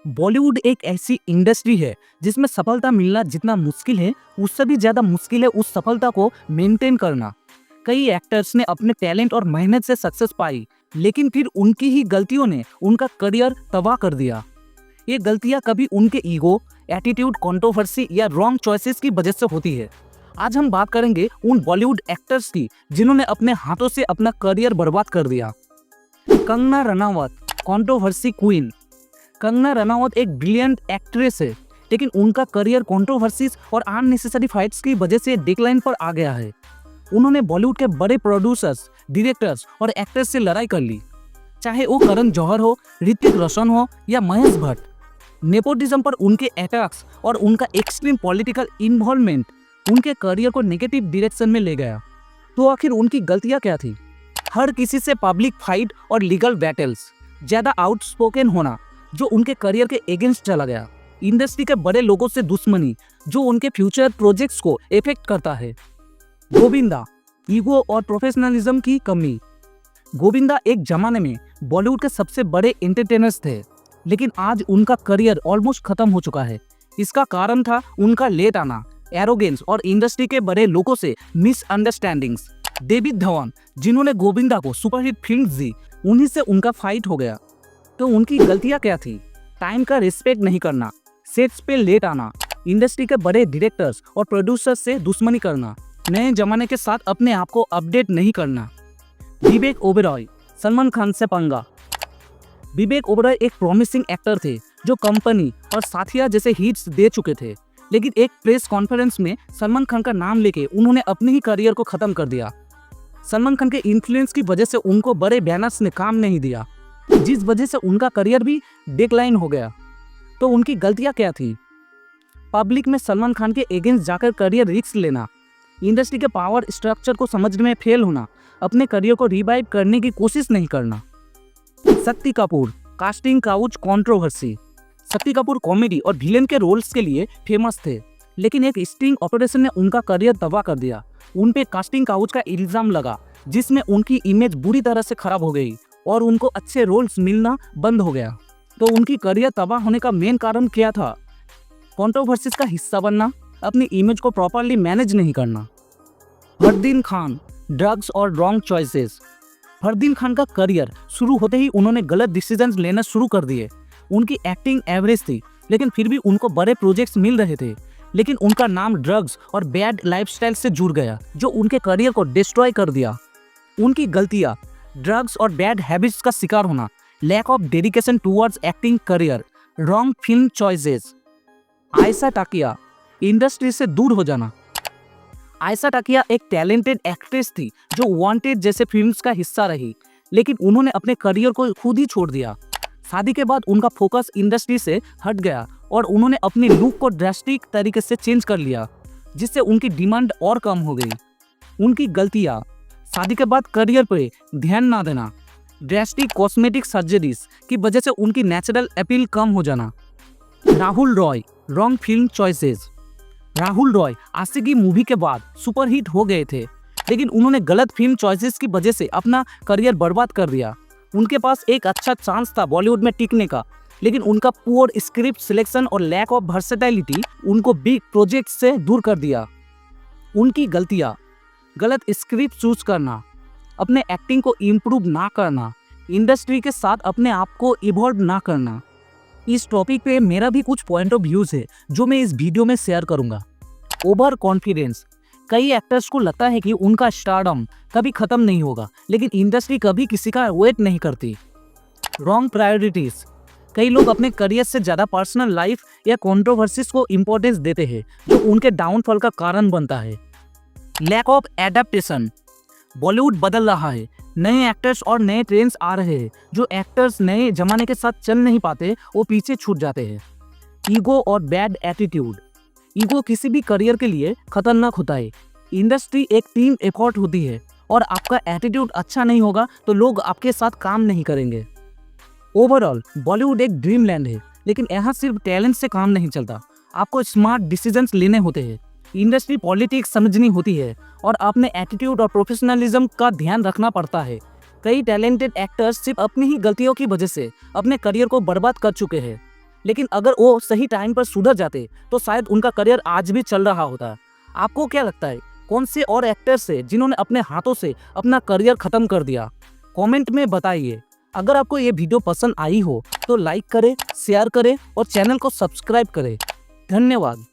बॉलीवुड एक ऐसी इंडस्ट्री है जिसमें सफलता मिलना जितना मुश्किल है उससे भी ज्यादा मुश्किल है उस सफलता को मेंटेन करना। कई एक्टर्स ने अपने टैलेंट और मेहनत से सक्सेस पाई, लेकिन फिर उनकी ही गलतियों ने उनका करियर तबाह कर दिया। ये गलतियां कभी उनके ईगो, एटीट्यूड, कंट्रोवर्सी या रॉन्ग चॉइसेस की वजह से होती है। आज हम बात करेंगे उन बॉलीवुड एक्टर्स की जिन्होंने अपने हाथों से अपना करियर बर्बाद कर दिया। Kangana Ranaut, controversy queen. कंगना रनावत एक ब्रिलियंट एक्ट्रेस है, लेकिन उनका करियर कंट्रोवर्सीज और अननेसेसरी फाइट्स की वजह से डिक्लाइन पर आ गया है। उन्होंने बॉलीवुड के बड़े प्रोड्यूसर्स, डायरेक्टर्स और एक्टर्स से लड़ाई कर ली, चाहे वो करण जौहर हो, ऋतिक रोशन हो या महेश भट्ट। नेपोटिज्म पर उनके अटैक्स और उनका एक्सट्रीम पॉलिटिकल इन्वॉल्वमेंट उनके करियर को नेगेटिव डायरेक्शन में ले गया। तो आखिर उनकी गलतियां क्या थी? हर किसी से पब्लिक फाइट और लीगल बैटल्स, ज्यादा आउटस्पोकन होना जो उनके करियर के अगेंस्ट चला गया, इंडस्ट्री के बड़े लोगों से दुश्मनी जो उनके फ्यूचर प्रोजेक्ट्स को इफेक्ट करता है। गोविंदा, ईगो और प्रोफेशनलिज्म की कमी। गोविंदा एक जमाने में बॉलीवुड के सबसे बड़े एंटरटेनर्स थे, लेकिन आज उनका करियर ऑलमोस्ट खत्म हो चुका है। इसका कारण था उनका लेट आना, एरोगेंस और इंडस्ट्री के बड़े लोगों से मिसअंडरस्टैंडिंग्स। डेविड धवन, जिन्होंने गोविंदा को सुपरहिट फिल्म्स दी, उन्हीं से उनका फाइट हो गया। तो उनकी गलतियां क्या थी? टाइम का रिस्पेक्ट नहीं करना, सेट्स पे लेट आना, इंडस्ट्री के बड़े डायरेक्टर्स और प्रोड्यूसर्स से दुश्मनी करना, नए जमाने के साथ अपने आप को अपडेट नहीं करना। विवेक ओबेरॉय, सलमान खान से पंगा। विवेक ओबेरॉय एक प्रॉमिसिंग एक्टर थे जो कंपनी और साथिया जैसे हिट्स दे चुके थे, लेकिन एक प्रेस कॉन्फ्रेंस में सलमान खान का नाम लेके उन्होंने अपने ही करियर को खत्म कर दिया। सलमान खान के इन्फ्लुएंस की वजह से उनको बड़े बैनर्स ने काम नहीं दिया, जिस वजह से उनका करियर भी डिक्लाइन हो गया। तो उनकी गलतियां क्या थी? पब्लिक में सलमान खान के अगेंस्ट जाकर करियर रिस्क लेना, इंडस्ट्री के पावर स्ट्रक्चर को समझने में फेल होना, अपने करियर को रिवाइव करने की कोशिश नहीं करना। Shakti Kapoor, casting couch controversy. Shakti Kapoor comedy और विलेन के रोल्स के लिए फेमस थे, लेकिन एक स्टिंग ऑपरेशन ने उनका करियर तबाह कर दिया। उन पे कास्टिंग काउच का इल्जाम लगा, जिसमें उनकी इमेज बुरी तरह से खराब हो गई और उनको अच्छे रोल्स मिलना बंद हो गया। तो उनकी करियर तबाह होने का मेन कारण क्या था? कंट्रोवर्सीज का हिस्सा बनना, अपनी इमेज को प्रॉपरली मैनेज नहीं करना। फरदीन खान, ड्रग्स और रॉन्ग चॉइसेस। फरदीन खान का करियर शुरू होते ही उन्होंने गलत डिसीजंस लेना शुरू कर दिए। उनकी एक्टिंग एवरेज थी, लेकिन फिर भी उनको बड़े प्रोजेक्ट्स मिल रहे थे, लेकिन उनका नाम ड्रग्स और बैड लाइफस्टाइल से जुड़ गया, जो उनके करियर को डिस्ट्रॉय कर दिया। उनकी गलतियां: ड्रग्स और बैड हैबिट्स का शिकार होना, lack of dedication towards acting career, wrong film choices. Ayesha Takia, industry से दूर हो जाना। आयशा टाकिया एक टैलेंटेड एक्ट्रेस थी जो वांटेड जैसे फिल्म्स का हिस्सा रही, लेकिन उन्होंने अपने करियर को खुद ही छोड़ दिया। शादी के बाद उनका फोकस इंडस्ट्री से हट गया और उन्होंने अपनी लुक को ड्रास्टिक तरीके से चेंज कर लिया, जिससे उनकी डिमांड और कम हो गई। उनकी गलतियां: शादी के बाद करियर पर ध्यान ना देना, ड्रास्टिक कॉस्मेटिक सर्जरीज की वजह से उनकी नेचुरल अपील कम हो जाना। Rahul Roy, wrong film choices. Rahul Roy Aashiqui movie के बाद सुपरहिट हो गए थे, लेकिन उन्होंने गलत फिल्म चॉइसेस की वजह से अपना करियर बर्बाद कर दिया। उनके पास एक अच्छा चांस था बॉलीवुड में टिकने का, लेकिन उनका पुअर स्क्रिप्ट सिलेक्शन और लैक ऑफ वर्सेटाइलिटी उनको बिग प्रोजेक्ट से दूर कर दिया। उनकी गलतियां: गलत स्क्रिप्ट चूज करना, अपने एक्टिंग को इम्प्रूव ना करना, इंडस्ट्री के साथ अपने आप को इवॉल्व ना करना। इस टॉपिक पे मेरा भी कुछ पॉइंट ऑफ व्यूज है जो मैं इस वीडियो में शेयर करूंगा। Over confidence. कई एक्टर्स को लगता है कि उनका स्टारडम कभी खत्म नहीं होगा, लेकिन इंडस्ट्री कभी किसी का वेट नहीं करती। Wrong priorities. कई लोग अपने करियर से ज़्यादा पर्सनल लाइफ या कंट्रोवर्सीज को इम्पोर्टेंस देते हैं, जो उनके डाउनफॉल का कारण बनता है। Lack of adaptation. बॉलीवुड बदल रहा है, नए एक्टर्स और नए ट्रेंड्स आ रहे हैं। जो एक्टर्स नए जमाने के साथ चल नहीं पाते, वो पीछे छूट जाते हैं। ईगो और बैड एटीट्यूड। ईगो किसी भी करियर के लिए खतरनाक होता है। इंडस्ट्री एक टीम एफर्ट होती है, और आपका एटीट्यूड अच्छा नहीं होगा तो लोग आपके साथ काम नहीं करेंगे। ओवरऑल बॉलीवुड एक ड्रीम लैंड है, लेकिन यहाँ सिर्फ टैलेंट से काम नहीं चलता, आपको स्मार्ट डिसीजंस लेने होते हैं। इंडस्ट्री पॉलिटिक्स समझनी होती है और अपने एटीट्यूड और प्रोफेशनलिज्म का ध्यान रखना पड़ता है। कई टैलेंटेड एक्टर्स सिर्फ अपनी ही गलतियों की वजह से अपने करियर को बर्बाद कर चुके हैं। लेकिन अगर वो सही टाइम पर सुधर जाते तो शायद उनका करियर आज भी चल रहा होता। आपको क्या लगता है, कौन से और एक्टर्स है जिन्होंने अपने हाथों से अपना करियर खत्म कर दिया? कमेंट में बताइए। अगर आपको ये वीडियो पसंद आई हो तो लाइक करें, शेयर करें और चैनल को सब्सक्राइब करें। धन्यवाद।